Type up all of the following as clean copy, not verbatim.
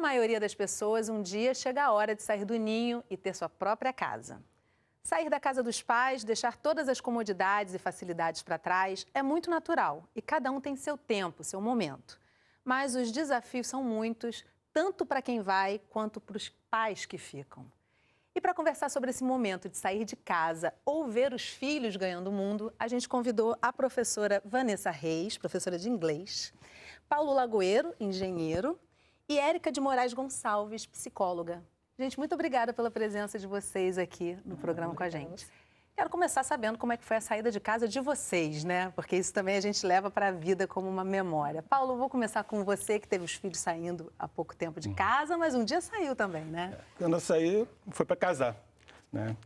maioria das pessoas, um dia chega a hora de sair do ninho e ter sua própria casa. Sair da casa dos pais, deixar todas as comodidades e facilidades para trás é muito natural e cada um tem seu tempo, seu momento. Mas os desafios são muitos, tanto para quem vai quanto para os pais que ficam. E para conversar sobre esse momento de sair de casa ou ver os filhos ganhando o mundo, a gente convidou a professora Vanessa Reis, professora de inglês, Paulo Lagoeiro, engenheiro, e Érica de Moraes Gonçalves, psicóloga. Gente, muito obrigada pela presença de vocês aqui no programa com a gente. Quero começar sabendo como é que foi a saída de casa de vocês, né? Porque isso também a gente leva para a vida como uma memória. Paulo, vou começar com você, que teve os filhos saindo há pouco tempo de casa, mas um dia saiu também, né? Quando eu saí, foi para casar, né?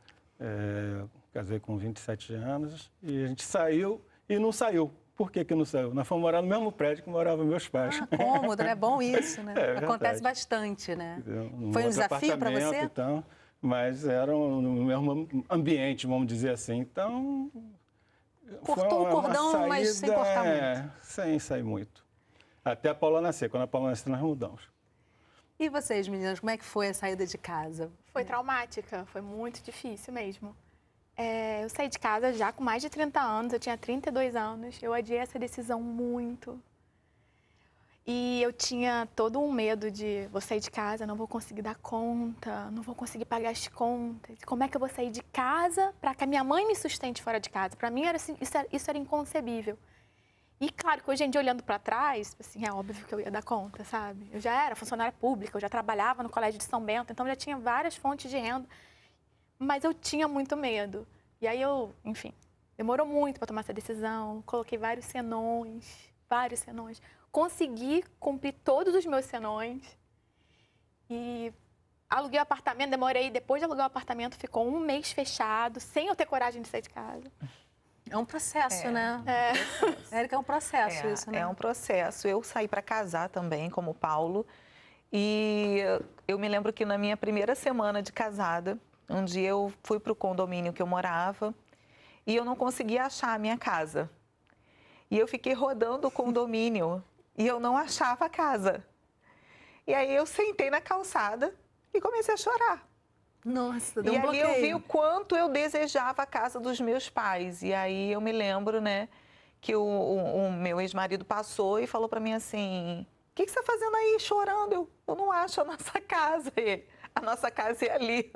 Casei com 27 anos e a gente saiu e não saiu. Por que não saiu? Nós fomos morar no mesmo prédio que moravam meus pais. Ah, cômodo, né? Bom isso, né? É, acontece bastante, né? Um foi um desafio para você? Então, mas era no mesmo ambiente, vamos dizer assim. Então, cortou o cordão, saída, mas sem cortar muito. Sem sair muito. Até a Paula nascer. Quando a Paula nascer, nós mudamos. E vocês, meninas, como é que foi a saída de casa? Foi traumática, foi muito difícil mesmo. Eu saí de casa já com mais de 30 anos, eu tinha 32 anos, eu adiei essa decisão muito. E eu tinha todo um medo de, vou sair de casa, não vou conseguir dar conta, não vou conseguir pagar as contas. Como é que eu vou sair de casa para que a minha mãe me sustente fora de casa? Para mim, isso era inconcebível. E claro que hoje em dia, olhando para trás, assim, é óbvio que eu ia dar conta, sabe? Eu já era funcionária pública, eu já trabalhava no Colégio de São Bento, então já tinha várias fontes de renda. Mas eu tinha muito medo. E aí enfim, demorou muito para tomar essa decisão. Coloquei vários senões. Consegui cumprir todos os meus senões. E aluguei o apartamento, depois de alugar o apartamento, ficou 1 mês fechado, sem eu ter coragem de sair de casa. É um processo, né? Érica, é um processo isso, né? É um processo. Eu saí para casar também, como o Paulo. E eu me lembro que na minha primeira semana de casada, um dia eu fui para o condomínio que eu morava e eu não conseguia achar a minha casa. E eu fiquei rodando o condomínio e eu não achava a casa. E aí eu sentei na calçada e comecei a chorar. Nossa, deu um bloqueio. E ali eu vi o quanto eu desejava a casa dos meus pais. E aí eu me lembro, né, que o meu ex-marido passou e falou para mim assim, o que você está fazendo aí chorando? Eu não acho a nossa casa. A nossa casa é ali.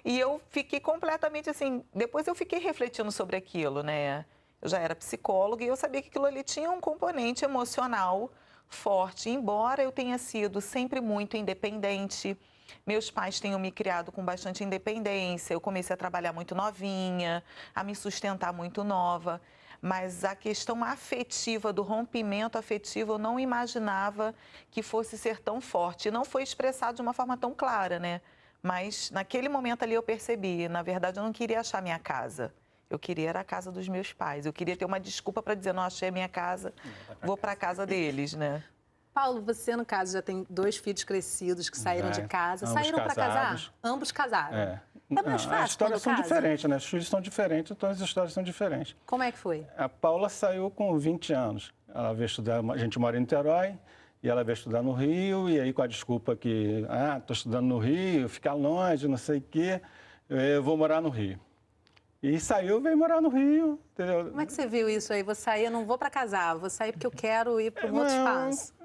E eu fiquei completamente assim, depois eu fiquei refletindo sobre aquilo, né? Eu já era psicóloga e eu sabia que aquilo ali tinha um componente emocional forte. Embora eu tenha sido sempre muito independente, meus pais tenham me criado com bastante independência, eu comecei a trabalhar muito novinha, a me sustentar muito nova. Mas a questão afetiva, do rompimento afetivo, eu não imaginava que fosse ser tão forte. E não foi expressado de uma forma tão clara, né? Mas naquele momento ali eu percebi, na verdade eu não queria achar minha casa. Eu queria era a casa dos meus pais. Eu queria ter uma desculpa para dizer, não achei a minha casa, vou para a casa deles, né? Paulo, você, no caso, já tem 2 filhos crescidos que saíram de casa. Saíram para casar? Ambos casaram. É mais fácil. As histórias são diferentes, né? Os filhos são diferentes, então as histórias são diferentes. Como é que foi? A Paula saiu com 20 anos. Ela veio estudar, a gente mora em Niterói, e ela veio estudar no Rio, e aí com a desculpa que, estou estudando no Rio, ficar longe, não sei o quê, eu vou morar no Rio. E saiu, veio morar no Rio, entendeu? Como é que você viu isso aí? Vou sair, eu não vou para casar, vou sair porque eu quero ir para um outro espaço.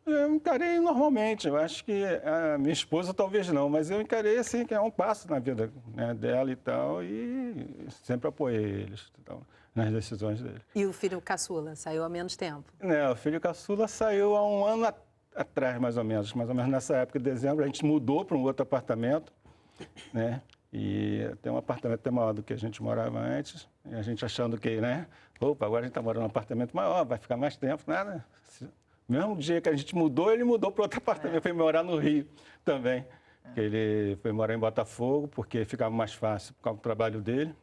Eu encarei normalmente, eu acho que a minha esposa talvez não, mas eu encarei assim, que é um passo na vida, né, dela e tal, e sempre apoiei eles então, nas decisões dele. E o filho caçula saiu há menos tempo? O filho caçula saiu há 1 ano atrás, mais ou menos nessa época de dezembro, a gente mudou para um outro apartamento, né? E tem um apartamento até maior do que a gente morava antes, e a gente achando que, né, agora a gente está morando num apartamento maior, vai ficar mais tempo, nada. Mesmo dia que a gente mudou, ele mudou para outro apartamento, foi morar no Rio também. Ele foi morar em Botafogo, porque ficava mais fácil por causa do trabalho dele.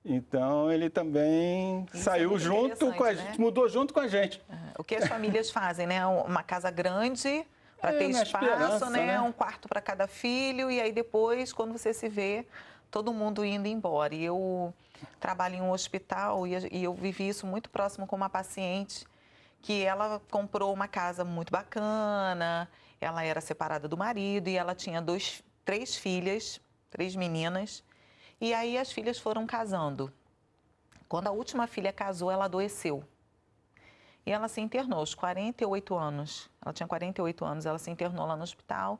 Então, ele também saiu junto com a gente, mudou junto com a gente. O que as famílias fazem, né? Uma casa grande para ter espaço, né? Um quarto para cada filho, e aí depois, quando você se vê, todo mundo indo embora. E eu trabalho em um hospital e eu vivi isso muito próximo com uma paciente que ela comprou uma casa muito bacana, ela era separada do marido e ela tinha três filhas, 3 meninas, e aí as filhas foram casando. Quando a última filha casou, ela adoeceu. E ela se internou aos 48 anos. Ela tinha 48 anos, ela se internou lá no hospital.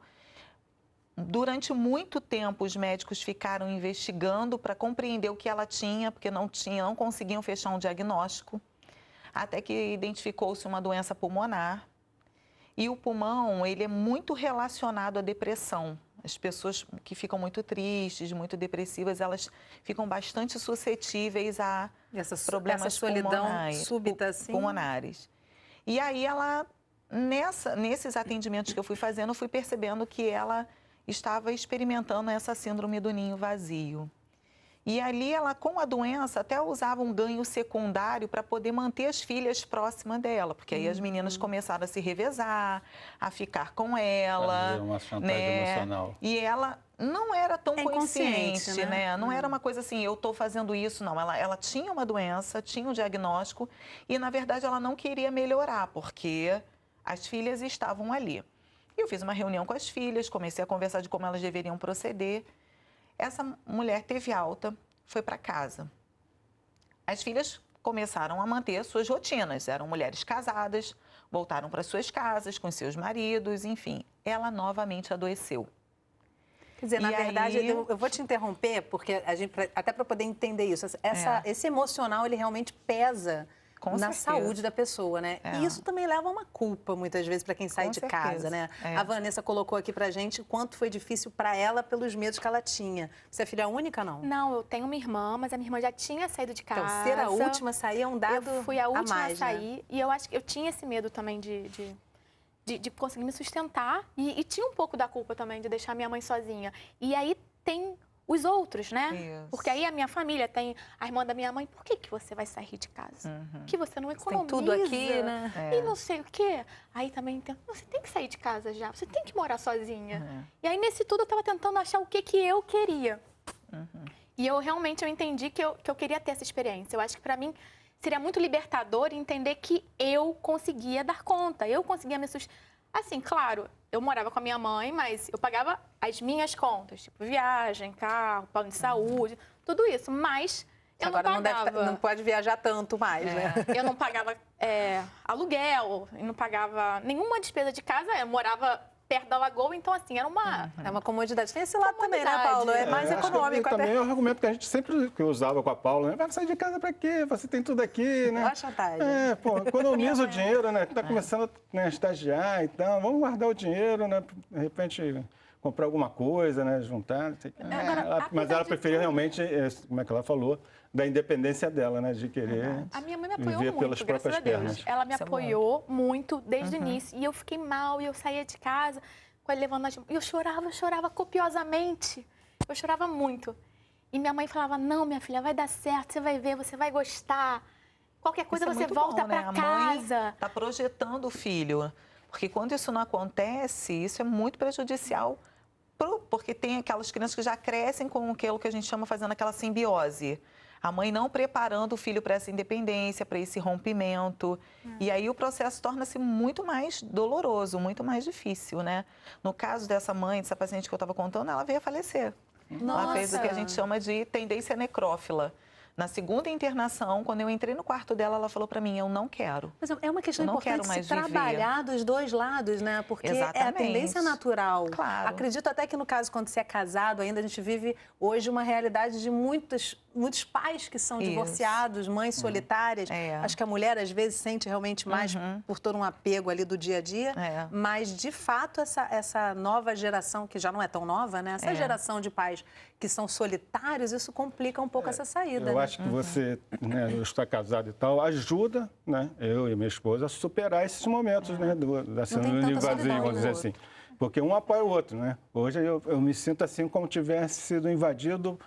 Durante muito tempo, os médicos ficaram investigando para compreender o que ela tinha, porque não conseguiam fechar um diagnóstico, até que identificou-se uma doença pulmonar. E o pulmão, ele é muito relacionado à depressão. As pessoas que ficam muito tristes, muito depressivas, elas ficam bastante suscetíveis a problemas pulmonares. E aí ela, nesses atendimentos que eu fui fazendo, eu fui percebendo que ela estava experimentando essa síndrome do ninho vazio. E ali ela, com a doença, até usava um ganho secundário para poder manter as filhas próximas dela, porque aí as meninas começaram a se revezar, a ficar com ela. Fazer uma chantagem emocional. E ela não era tão consciente, né? Não era uma coisa assim, eu estou fazendo isso, não. Ela tinha uma doença, tinha um diagnóstico e, na verdade, ela não queria melhorar, porque as filhas estavam ali. E eu fiz uma reunião com as filhas, comecei a conversar de como elas deveriam proceder. Essa mulher teve alta, foi para casa. As filhas começaram a manter suas rotinas, eram mulheres casadas, voltaram para suas casas com seus maridos, enfim. Ela novamente adoeceu. Quer dizer, na verdade, eu vou te interromper, porque até para poder entender isso, esse emocional, ele realmente pesa na saúde da pessoa, né? E isso também leva a uma culpa, muitas vezes, para quem sai de casa, né? A Vanessa colocou aqui pra gente o quanto foi difícil para ela pelos medos que ela tinha. Você é filha única, não? Não, eu tenho uma irmã, mas a minha irmã já tinha saído de casa. Então, ser a última a sair é um dado Eu fui a última mais, a sair, né? E eu acho que eu tinha esse medo também de conseguir me sustentar e tinha um pouco da culpa também de deixar minha mãe sozinha. E aí tem os outros, né? Isso. Porque aí a minha família tem a irmã da minha mãe. Por que você vai sair de casa? Que você não economiza. Tem tudo aqui, né? E não sei o quê. Aí também tem... Você tem que sair de casa já. Você tem que morar sozinha. E aí, nesse tudo, eu estava tentando achar o que eu queria. E eu realmente entendi que eu queria ter essa experiência. Eu acho que, para mim, seria muito libertador entender que eu conseguia dar conta. Eu conseguia me sustentar. Assim, claro, eu morava com a minha mãe, mas eu pagava as minhas contas, tipo viagem, carro, plano de saúde, tudo isso. Mas eu agora não pagava. Não pode viajar tanto mais, né? Eu não pagava aluguel, eu não pagava nenhuma despesa de casa. Eu morava perto da lagoa, então assim, era uma... É uma comodidade. Tem esse lado também, né, Paulo? É mais econômico até. Também é um argumento que a gente sempre usava com a Paula, né? Vai sair de casa pra quê? Você tem tudo aqui, né? Olha a chantagem. Economiza o dinheiro, né? Tá começando a estagiar, então vamos guardar o dinheiro, né? De repente comprar alguma coisa, né? Juntar, não sei o quê. Mas ela preferia realmente, como é que ela falou, da independência dela, né? De querer A minha mãe me apoiou viver muito, pelas graças próprias a Deus. pernas. Ela me apoiou muito desde o início. E eu fiquei mal, e eu saía de casa com ele levando as... E eu chorava copiosamente. Eu chorava muito. E minha mãe falava, não, minha filha, vai dar certo, você vai ver, você vai gostar. Qualquer coisa você volta para casa. A mãe está projetando o filho. Porque quando isso não acontece, isso é muito prejudicial. Porque tem aquelas crianças que já crescem com aquilo que a gente chama fazendo aquela simbiose. A mãe não preparando o filho para essa independência, para esse rompimento. E aí o processo torna-se muito mais doloroso, muito mais difícil, né? No caso dessa mãe, dessa paciente que eu estava contando, ela veio a falecer. Nossa. Ela fez o que a gente chama de tendência necrófila. Na segunda internação, quando eu entrei no quarto dela, ela falou para mim, eu não quero. Mas é uma questão importante se mais trabalhar dos dois lados, né? Porque é a tendência natural. Claro. Acredito até que no caso, quando você é casado, ainda a gente vive hoje uma realidade de muitos pais que são divorciados, mães solitárias. Acho que a mulher, às vezes, sente realmente mais por todo um apego ali do dia a dia. Mas, de fato, essa nova geração, que já não é tão nova, né? Essa geração de pais que são solitários, isso complica um pouco essa saída. Eu acho que você, né, está casado e tal, ajuda, né, eu e minha esposa, a superar esses momentos, né, da síndrome vazia, vamos dizer assim. Porque um apoia o outro, né? Hoje eu me sinto assim como tivesse sido invadido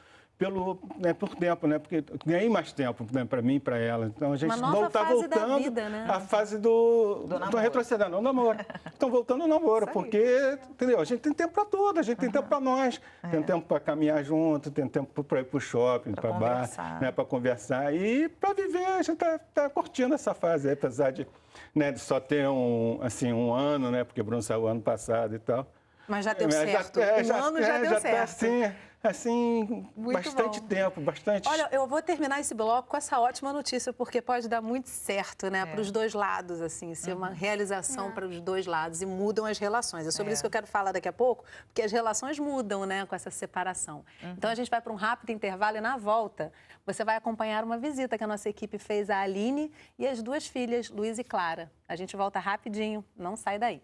por tempo, né? Porque eu ganhei mais tempo, né, para mim e para ela. Então a gente Uma nova tá fase da voltando vida, né? a fase do namoro. retrocedendo, não namoro. Estão voltando ao namoro, Isso aí. porque, entendeu? A gente tem tempo para tudo, a gente tem tempo para nós, tem tempo para caminhar junto, tem tempo para ir para o shopping, para bar, conversar. né, para conversar e para viver. A gente tá curtindo essa fase, aí, apesar de, né, de só ter um ano, né? Porque o Bruno saiu ano passado e tal. Mas já deu Mas certo. Um ano já deu tá certo. assim, Muito bastante bom. tempo, bastante. Olha, eu vou terminar esse bloco com essa ótima notícia, porque pode dar muito certo, né? Para os dois lados, assim, ser uma realização para os dois lados e mudam as relações. É sobre isso que eu quero falar daqui a pouco, porque as relações mudam, né, com essa separação. Então, a gente vai para um rápido intervalo e, na volta, você vai acompanhar uma visita que a nossa equipe fez à Aline e as duas filhas, Luísa e Clara. A gente volta rapidinho, não sai daí.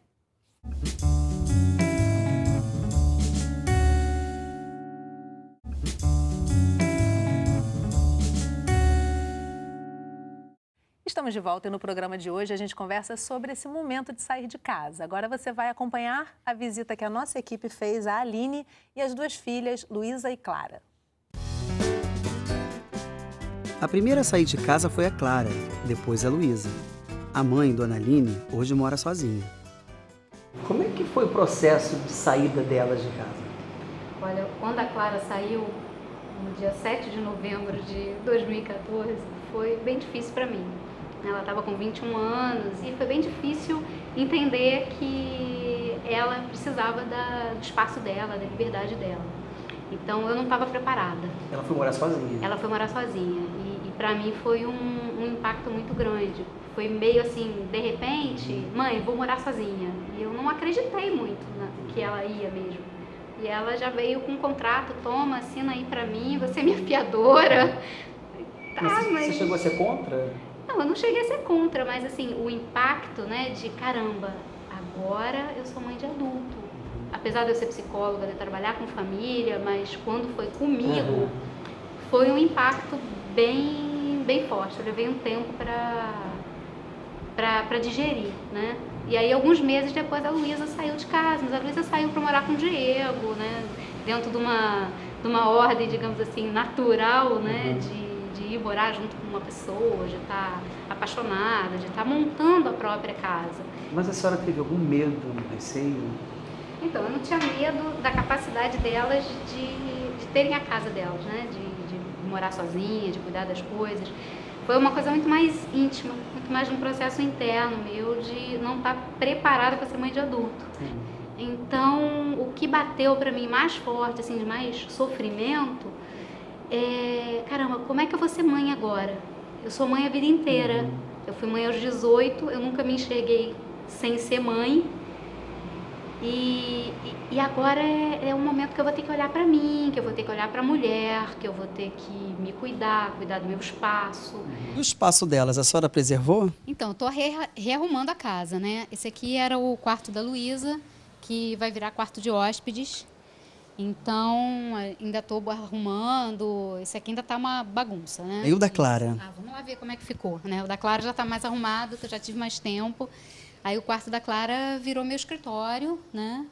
Estamos de volta e no programa de hoje a gente conversa sobre esse momento de sair de casa. Agora você vai acompanhar a visita que a nossa equipe fez à Aline e as duas filhas, Luísa e Clara. A primeira a sair de casa foi a Clara, depois a Luísa. A mãe, Dona Aline, hoje mora sozinha. Como é que foi o processo de saída delas de casa? Olha, quando a Clara saiu, no dia 7 de novembro de 2014, foi bem difícil para mim. Ela estava com 21 anos e foi bem difícil entender que ela precisava do espaço dela, da liberdade dela. Então eu não estava preparada. Ela foi morar sozinha? Ela foi morar sozinha e para mim foi um impacto muito grande. Foi meio assim, de repente, mãe, vou morar sozinha. E eu não acreditei muito que ela ia mesmo. E ela já veio com um contrato, toma, assina aí pra mim, você é minha fiadora. Tá, mas Você chegou a ser contra? Não, eu não cheguei a ser contra, mas assim, o impacto, né, de caramba, agora eu sou mãe de adulto. Apesar de eu ser psicóloga, de trabalhar com família, mas quando foi comigo, foi um impacto bem forte. Eu levei um tempo para digerir, né? E aí, alguns meses depois, a Luísa saiu de casa, mas a Luísa saiu para morar com o Diego, né? Dentro de uma ordem, digamos assim, natural, né? De ir morar junto com uma pessoa, de estar apaixonada, de estar montando a própria casa. Mas a senhora teve algum medo, receio? Então, eu não tinha medo da capacidade delas de terem a casa delas, né? De morar sozinha, de cuidar das coisas. Foi uma coisa muito mais íntima, muito mais um processo interno meu de não estar preparada para ser mãe de adulto. Então, o que bateu para mim mais forte, assim, de mais sofrimento, caramba, como é que eu vou ser mãe agora? Eu sou mãe a vida inteira. Eu fui mãe aos 18, eu nunca me enxerguei sem ser mãe. E agora é um momento que eu vou ter que olhar para mim, que eu vou ter que olhar para a mulher, que eu vou ter que me cuidar do meu espaço. O espaço delas, a senhora preservou? Então, eu tô rearrumando a casa, né? Esse aqui era o quarto da Luísa, que vai virar quarto de hóspedes. Então, ainda estou arrumando. Esse aqui ainda tá uma bagunça, né? E o da Clara? Vamos lá ver como é que ficou, né? O da Clara já está mais arrumado, que eu já tive mais tempo. Aí o quarto da Clara virou meu escritório, né?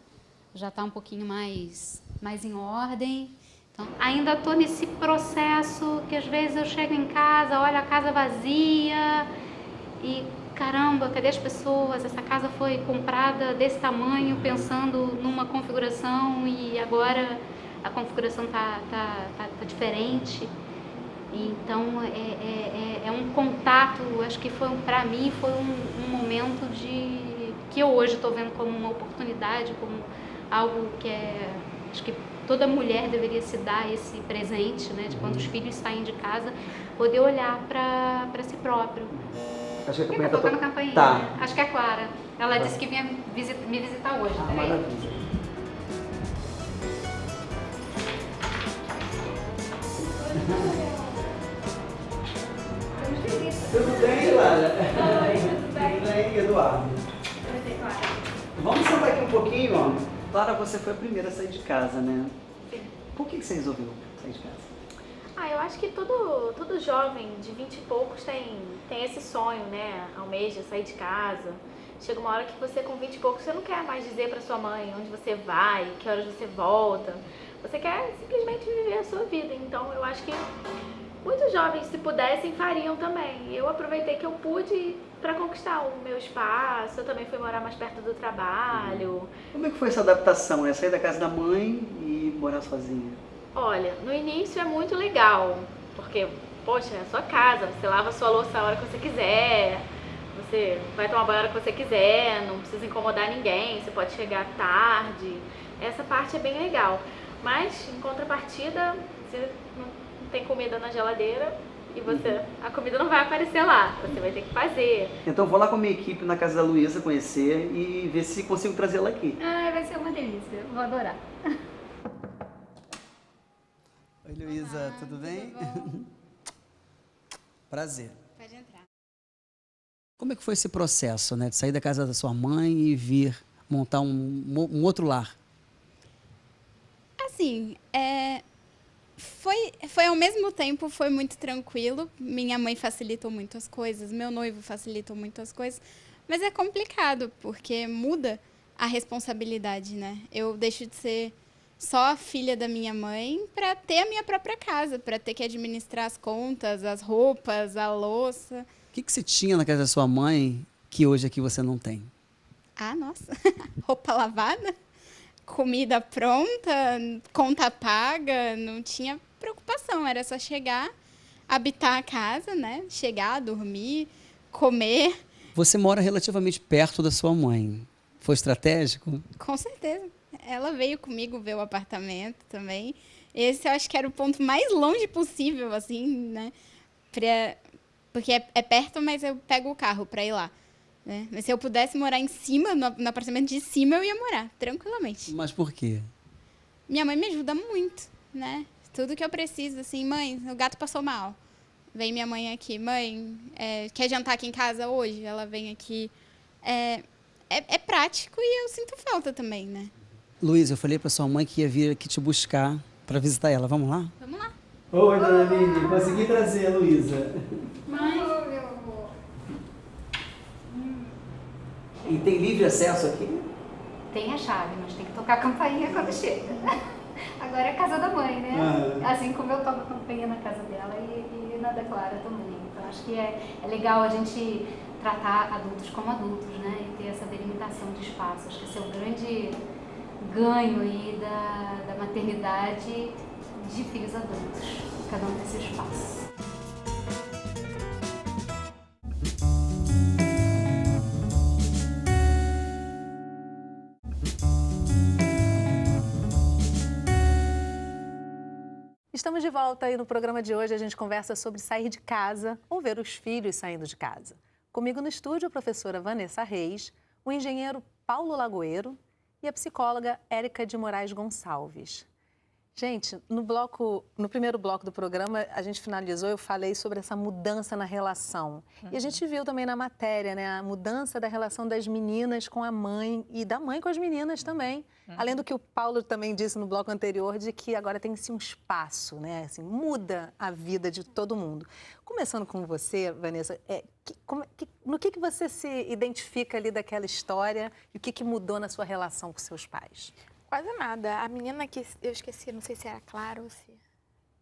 Já está um pouquinho mais em ordem. Então, ainda estou nesse processo que às vezes eu chego em casa, olho a casa vazia e caramba, cadê as pessoas? Essa casa foi comprada desse tamanho, pensando numa configuração e agora a configuração tá diferente. Então é um contato, acho que para mim foi um momento que eu hoje estou vendo como uma oportunidade, como algo que acho que toda mulher deveria se dar esse presente, né, de quando os filhos saem de casa, poder olhar para si próprio. Acho que a Quem tá tocando a campainha? Tá. Né? Acho que é a Clara. Ela disse que vinha me visitar hoje. Peraí. Maravilha. Tudo bem, Clara? Oi, tudo bem? Tudo bem, Eduardo? Tudo bem, Clara. Vamos sentar aqui um pouquinho, ó. Clara, você foi a primeira a sair de casa, né? Sim. Por que você resolveu sair de casa? Eu acho que todo jovem de 20 e poucos tem esse sonho, né? Almeja sair de casa. Chega uma hora que você, com 20 e poucos, você não quer mais dizer para sua mãe onde você vai, que horas você volta. você quer simplesmente viver a sua vida. Então, eu acho que muitos jovens, se pudessem, fariam também. Eu aproveitei que eu pude para conquistar o meu espaço. Eu também fui morar mais perto do trabalho. Como é que foi essa adaptação, né? Sair da casa da mãe e morar sozinha? Olha, no início é muito legal, porque, poxa, é a sua casa, você lava a sua louça a hora que você quiser, você vai tomar banho a hora que você quiser, não precisa incomodar ninguém, você pode chegar tarde. Essa parte é bem legal. Mas, em contrapartida, você não tem comida na geladeira e a comida não vai aparecer lá, você vai ter que fazer. Então vou lá com a minha equipe na casa da Luísa conhecer e ver se consigo trazê-la aqui. Ah, vai ser uma delícia, vou adorar. Oi, Luísa, tudo bem? Prazer. Pode entrar. Como é que foi esse processo, né? De sair da casa da sua mãe e vir montar um outro lar? Assim, foi ao mesmo tempo, foi muito tranquilo. Minha mãe facilitou muito as coisas, meu noivo facilitou muito as coisas. Mas é complicado, porque muda a responsabilidade, né? Eu deixo de ser só a filha da minha mãe para ter a minha própria casa, para ter que administrar as contas, as roupas, a louça. O que você tinha na casa da sua mãe que hoje aqui você não tem? Ah, nossa, roupa lavada, comida pronta, conta paga, não tinha preocupação, era só chegar, habitar a casa, né? Chegar, dormir, comer. Você mora relativamente perto da sua mãe. Foi estratégico? Com certeza. Ela veio comigo ver o apartamento também. Esse eu acho que era o ponto mais longe possível, assim, né? Porque é perto, mas eu pego o carro para ir lá. Né? Mas se eu pudesse morar em cima, no apartamento de cima, eu ia morar, tranquilamente. Mas por quê? Minha mãe me ajuda muito, né? Tudo que eu preciso, assim, mãe, o gato passou mal. Vem minha mãe aqui, mãe, quer jantar aqui em casa hoje? Ela vem aqui. É prático e eu sinto falta também, né? Luísa, eu falei para sua mãe que ia vir aqui te buscar para visitar ela. Vamos lá? Vamos lá. Oi, dona Aline. Consegui trazer a Luísa. Mãe, meu amor. E tem livre acesso aqui? Tem a chave, mas tem que tocar a campainha quando chega. Agora é a casa da mãe, né? Assim como eu toco a campainha na casa dela e na da Clara também. Então acho que é legal a gente tratar adultos como adultos, né? E ter essa delimitação de espaço. Acho que esse é o grande ganho aí da maternidade de filhos adultos. Cada um tem seu espaço. Estamos de volta aí no programa de hoje. A gente conversa sobre sair de casa ou ver os filhos saindo de casa. Comigo no estúdio a professora Vanessa Reis, o engenheiro Paulo Lagoeiro e a psicóloga Érica de Moraes Gonçalves. Gente, no primeiro bloco do programa, a gente finalizou, eu falei sobre essa mudança na relação. E a gente viu também na matéria, né, a mudança da relação das meninas com a mãe e da mãe com as meninas também. Além do que o Paulo também disse no bloco anterior, de que agora tem-se um espaço, né, assim, muda a vida de todo mundo. Começando com você, Vanessa, no que você se identifica ali daquela história e o que mudou na sua relação com seus pais? Quase nada. A menina que eu esqueci, não sei se era Clara ou se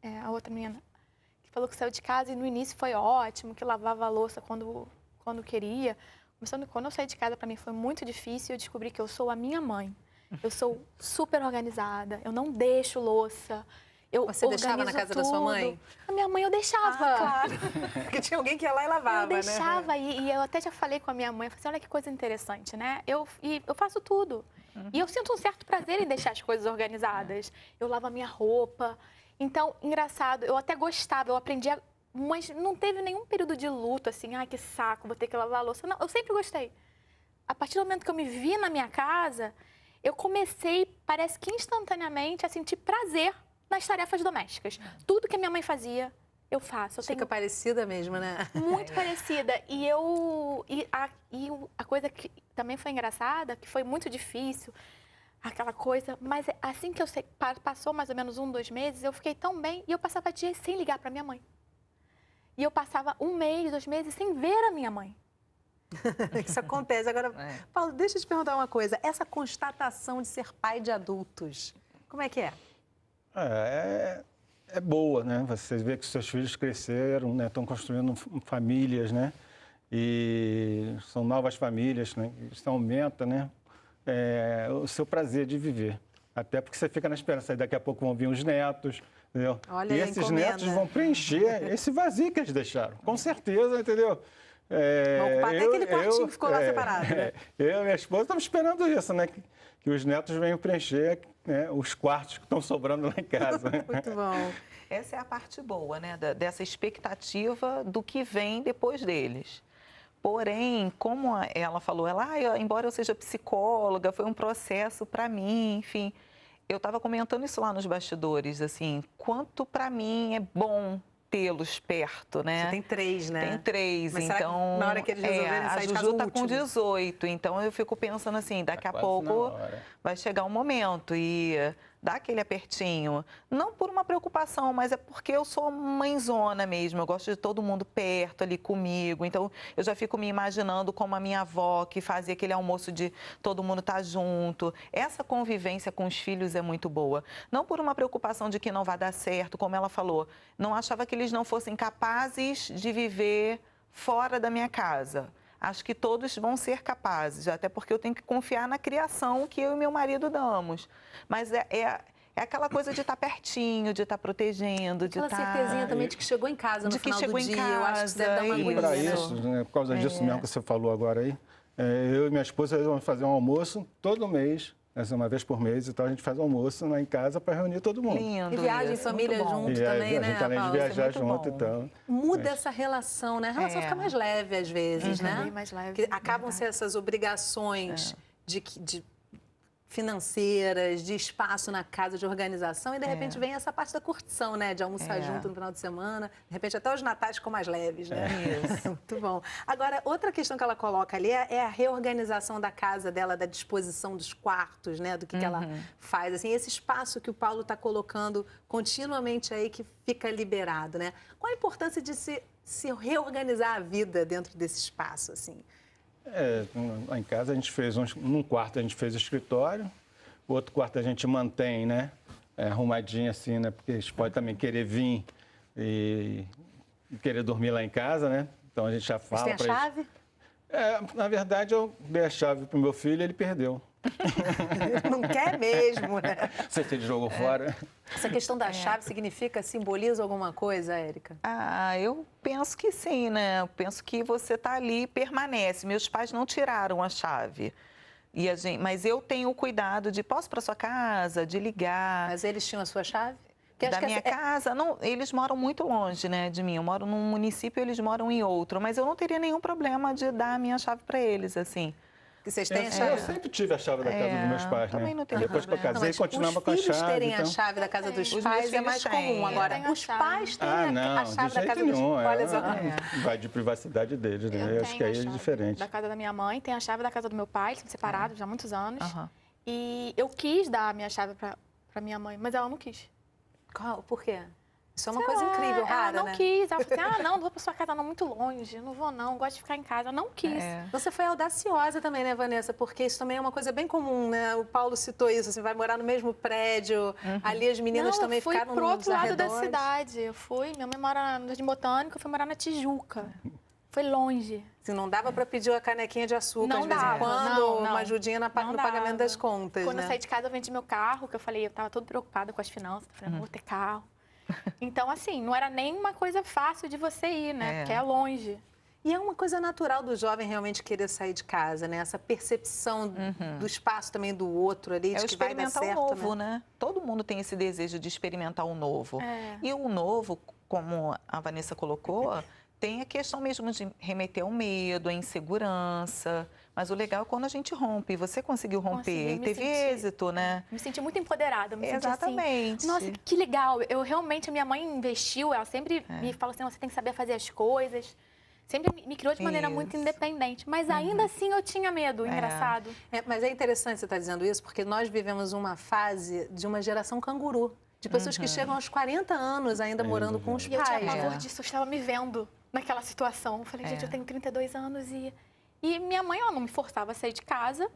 é a outra menina, que falou que saiu de casa e no início foi ótimo, que lavava a louça quando queria. Quando eu saí de casa, para mim foi muito difícil. Eu descobri que eu sou a minha mãe. Eu sou super organizada, eu não deixo louça. Você deixava na casa da sua mãe? A minha mãe eu deixava. Claro. Porque tinha alguém que ia lá e lavava, eu deixava, né? E eu até já falei com a minha mãe, eu falei assim, olha que coisa interessante, né? Eu faço tudo. E eu sinto um certo prazer em deixar as coisas organizadas. Eu lavo a minha roupa. Então, engraçado, eu até gostava, eu aprendia, mas não teve nenhum período de luto, assim, ai, que saco, vou ter que lavar a louça. Não, eu sempre gostei. A partir do momento que eu me vi na minha casa, eu comecei, parece que instantaneamente, a sentir prazer nas tarefas domésticas. Tudo que a minha mãe fazia, eu faço. Fica parecida mesmo, né? Muito parecida. E a coisa que também foi engraçada, que foi muito difícil, aquela coisa, mas assim que eu sei, passou mais ou menos 1, 2 meses, eu fiquei tão bem e eu passava dias sem ligar para minha mãe. E eu passava 1 mês, 2 meses sem ver a minha mãe. Isso acontece. Agora, Paulo, deixa eu te perguntar uma coisa. Essa constatação de ser pai de adultos, como é que é? É boa, né? Você vê que seus filhos cresceram, né? Estão construindo famílias, né? E são novas famílias, né? Isso aumenta, né? O seu prazer de viver. Até porque você fica na esperança, daqui a pouco vão vir os netos, entendeu? Olha E a esses encomenda. netos vão preencher esse vazio que eles deixaram, com certeza, entendeu? Vão ocupar até aquele quartinho que ficou lá separado, né? Eu e minha esposa estamos esperando isso, né? Que os netos venham preencher, né, os quartos que estão sobrando lá em casa. Muito bom. Essa é a parte boa, né? Dessa expectativa do que vem depois deles. Porém, como ela falou, embora eu seja psicóloga, foi um processo para mim, enfim. Eu estava comentando isso lá nos bastidores, assim, quanto para mim é bom tê-los perto, né? Você tem 3, né? Tem 3, Mas será que então... na hora que eles resolverem sair de casa, a Juju o está com último? 18, então eu fico pensando assim, daqui a pouco vai chegar um momento e dá aquele apertinho. Não por uma preocupação, mas é porque eu sou mãezona mesmo, eu gosto de todo mundo perto ali comigo, então eu já fico me imaginando como a minha avó que fazia aquele almoço de todo mundo estar junto. Essa convivência com os filhos é muito boa. Não por uma preocupação de que não vai dar certo, como ela falou, não achava que eles não fossem capazes de viver fora da minha casa. Acho que todos vão ser capazes, até porque eu tenho que confiar na criação que eu e meu marido damos. Mas é aquela coisa de estar pertinho, de estar protegendo, de Aquela estar... certezinha também de que chegou em casa no De que final chegou do em dia. Eu acho que isso deve dar uma casa, E agonia, para né? isso, né, por causa disso mesmo que você falou agora aí, eu e minha esposa vamos fazer um almoço todo mês, uma vez por mês, então a gente faz almoço lá em casa para reunir todo mundo. Lindo. E viagem em isso, família muito bom. junto E também, a né, gente, além de Paula? viajar muito junto, bom. então... Muda essa relação, né? A relação fica mais leve às vezes, né? Bem mais leve, Porque acabam sendo essas obrigações de financeiras, de espaço na casa, de organização, e de repente vem essa parte da curtição, né? De almoçar junto no final de semana, de repente até os natais ficam mais leves, né? Isso. Muito bom. Agora, outra questão que ela coloca ali é a reorganização da casa dela, da disposição dos quartos, né? Do que ela faz, assim, esse espaço que o Paulo está colocando continuamente aí, que fica liberado, né? Qual a importância de se reorganizar a vida dentro desse espaço, assim? Lá em casa a gente fez, num quarto a gente fez escritório, o outro quarto a gente mantém, né, arrumadinho assim, né, porque eles podem também querer vir e querer dormir lá em casa, né, então a gente já fala Você tem a chave? Na verdade eu dei a chave pro meu filho e ele perdeu. Não quer mesmo, né? Você jogou fora. Essa questão da chave simboliza alguma coisa, Érica? Eu penso que sim, né? Eu penso que você está ali e permanece. Meus pais não tiraram a chave. Mas eu tenho o cuidado de posso para sua casa, de ligar. Mas eles tinham a sua chave? Da minha casa, não, eles moram muito longe, né, de mim. Eu moro num município, eles moram em outro. Mas eu não teria nenhum problema de dar a minha chave para eles, assim. Que vocês têm a Eu chave? sempre tive a chave da casa dos meus pais, também né? não tem Depois que eu problema. casei, continuava com a chave. Os filhos terem então... a chave da casa dos Os pais meus é mais filhos têm. comum. Agora, Eu tenho a os chave. pais têm a não, chave de da jeito casa dos nenhum. pais. Olha só. Vai de privacidade deles, né? Eu acho que tenho aí a é chave diferente. da casa da minha mãe, tenho a chave da casa do meu pai, eles são separados já há muitos anos. Aham. E eu quis dar a minha chave pra minha mãe, mas ela não quis. Por quê? Isso é uma Sei coisa lá, incrível, rara, ela não né? quis. Ela falou assim, não vou pra sua casa não, muito longe, não vou não, gosto de ficar em casa. Eu não quis. Você foi audaciosa também, né, Vanessa? Porque isso também é uma coisa bem comum, né? O Paulo citou isso, assim, vai morar no mesmo prédio. Ali as meninas Não, também eu fui ficaram pro outro lado da arredores. cidade. Minha mãe mora no Jardim Botânico, eu fui morar na Tijuca. Foi longe. Assim, não dava para pedir a canequinha de açúcar Não de vez em dava, quando, não. uma ajudinha no pagamento dava. das contas, Quando né? eu saí de casa, eu vendi meu carro, que eu falei, eu tava toda preocupada com as finanças. Eu falei, não vou ter carro. Então, assim, não era nem uma coisa fácil de você ir, né? Porque é longe. E é uma coisa natural do jovem realmente querer sair de casa, né? Essa percepção do espaço também do outro ali, de É o que vai dar experimentar certo, o novo, né? Todo mundo tem esse desejo de experimentar o novo. E o novo, como a Vanessa colocou, tem a questão mesmo de remeter ao medo, à insegurança. Mas o legal é quando a gente rompe. Você conseguiu romper e teve êxito, né? Me senti muito empoderada. Me senti Exatamente. assim, nossa, que legal. Eu realmente, a minha mãe investiu, ela sempre me falou assim, você tem que saber fazer as coisas. Sempre me criou de maneira muito independente. Mas ainda assim eu tinha medo, engraçado. Mas é interessante você estar dizendo isso, porque nós vivemos uma fase de uma geração canguru. De pessoas que chegam aos 40 anos ainda morando com os E eu tinha pais. pavor disso, eu estava me vendo naquela situação. Eu falei, gente, eu tenho 32 anos e minha mãe, ela não me forçava a sair de casa.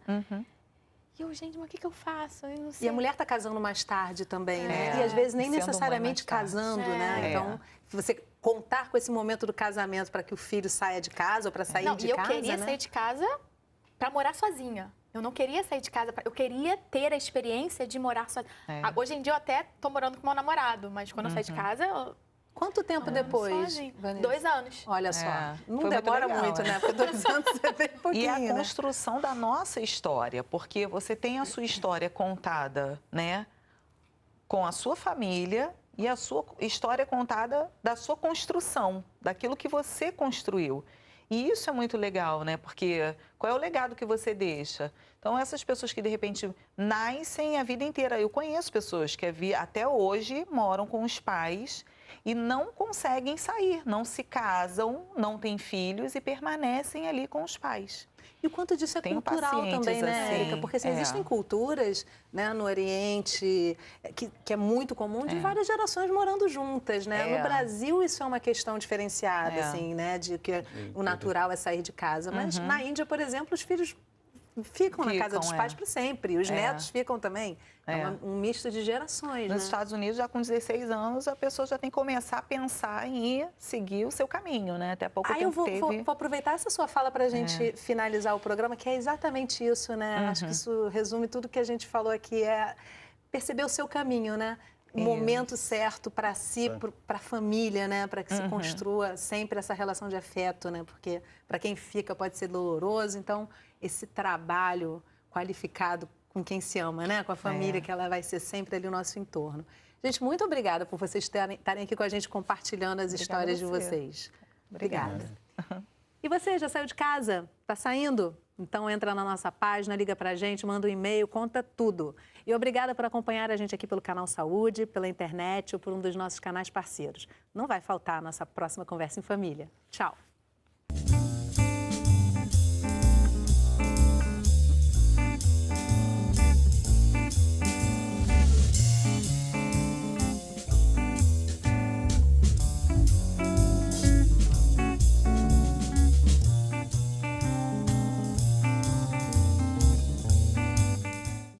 E eu, gente, mas o que eu faço? Eu não E sei. a mulher está casando mais tarde também, né? É, E às vezes nem sendo mãe necessariamente mais tarde. casando, né? É. Então, você contar com esse momento do casamento para que o filho saia de casa ou para sair Não, de e eu casa, queria né? sair de casa para morar sozinha. Eu não queria sair de casa, eu queria ter a experiência de morar sozinha. É. Hoje em dia eu até tô morando com meu namorado, mas quando eu saí de casa, eu Quanto tempo depois, sozinha. Vanessa? 2 anos. Olha só, É, não foi muito demora legal, muito, né? né? Porque 2 anos é bem pouquinho, E a né? construção da nossa história, porque você tem a sua história contada, né, com a sua família e a sua história contada da sua construção, daquilo que você construiu. E isso é muito legal, né? Porque qual é o legado que você deixa? Então, essas pessoas que, de repente, nascem a vida inteira. Eu conheço pessoas que até hoje moram com os pais e não conseguem sair, não se casam, não têm filhos e permanecem ali com os pais. E o quanto disso é Tenho cultural pacientes também, né, assim, Érica? Porque assim, é. existem culturas, né, no Oriente que é muito comum de várias gerações morando juntas, né? É. No Brasil isso é uma questão diferenciada, É. assim, né? De que o natural é sair de casa. Mas na Índia, por exemplo, os filhos ficam na casa dos Ficam, pais para sempre. Os netos ficam também. É É. um misto de gerações, Nos né? Estados Unidos, já com 16 anos, a pessoa já tem que começar a pensar em ir seguir o seu caminho, né? Até pouco Aí tempo eu vou, teve... vou aproveitar essa sua fala para a gente finalizar o programa, que é exatamente isso, né? Acho que isso resume tudo que a gente falou aqui, é perceber o seu caminho, né? O momento certo para si, para a família, né? Para que se construa sempre essa relação de afeto, né? Porque para quem fica pode ser doloroso, então esse trabalho qualificado com quem se ama, né? Com a família, que ela vai ser sempre ali o nosso entorno. Gente, muito obrigada por vocês estarem aqui com a gente compartilhando as histórias de vocês. Obrigada. E você, já saiu de casa? Tá saindo? Então entra na nossa página, liga pra gente, manda um e-mail, conta tudo. E obrigada por acompanhar a gente aqui pelo Canal Saúde, pela internet ou por um dos nossos canais parceiros. Não vai faltar a nossa próxima Conversa em Família. Tchau!